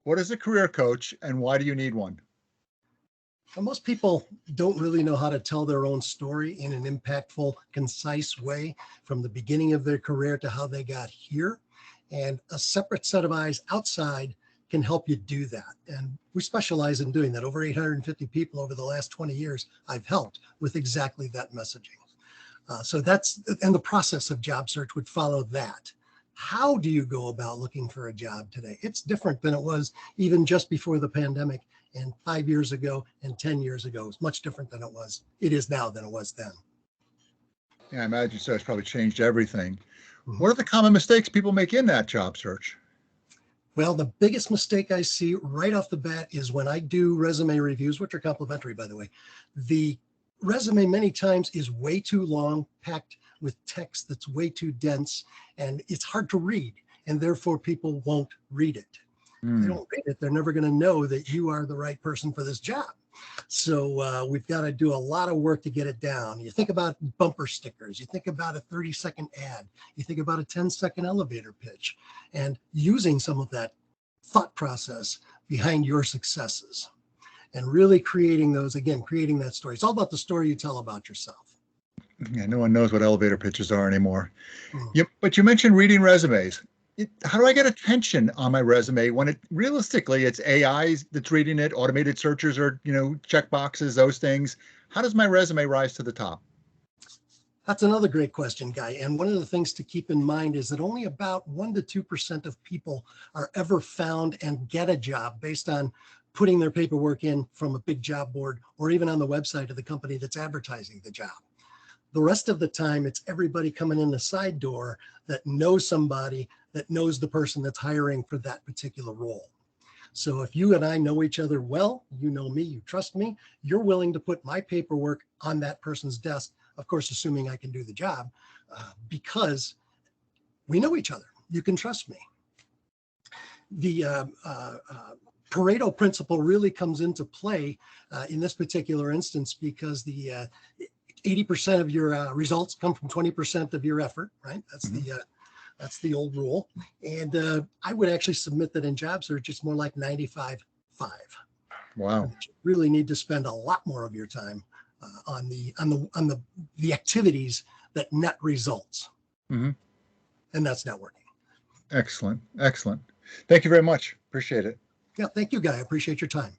What is a career coach and why do you need one? Well, most people don't really know how to tell their own story in an impactful, concise way from the beginning of their career to how they got here. And a separate set of eyes outside can help you do that. And we specialize in doing that. Over 850 people over the last 20 years, I've helped with exactly that messaging. And the process of job search would follow that. How do you go about looking for a job today? It's different than it was even just before the pandemic, and 5 years ago and 10 years ago. It's much different than it is now than it was then. Yeah, I imagine so. It's probably changed everything. Mhm. What are the common mistakes people make in that job search? Well, the biggest mistake I see right off the bat is when I do resume reviews, which are complimentary, by the way. The resume many times is way too long, packed with text that's way too dense, and it's hard to read, and therefore people won't read it. If they don't read it, they're never going to know that you are the right person for this job. So we've got to do a lot of work to get it down. You think about bumper stickers, you think about a 30-second ad, you think about a 10-second elevator pitch, and using some of that thought process behind your successes and really creating that story. It's all about the story you tell about yourself. Yeah, no one knows what elevator pitches are anymore. Hmm. Yep, but you mentioned reading resumes. How do I get attention on my resume when realistically it's AI that's reading it, automated searchers or, check boxes, those things? How does my resume rise to the top? That's another great question, Guy. And one of the things to keep in mind is that only about 1% to 2% of people are ever found and get a job based on putting their paperwork in from a big job board or even on the website of the company that's advertising the job. The rest of the time, it's everybody coming in the side door that knows somebody that knows the person that's hiring for that particular role. So if you and I know each other well, you know me, you trust me, you're willing to put my paperwork on that person's desk, of course, assuming I can do the job, because we know each other. You can trust me. The Pareto principle really comes into play in this particular instance because the 80% of your results come from 20% of your effort, right? That's the old rule. And I would actually submit that in job search, it's more like 95-5. Wow. You really need to spend a lot more of your time on the activities that net results. Mm-hmm. And that's networking. Excellent. Thank you very much. Appreciate it. Yeah, thank you, Guy. I appreciate your time.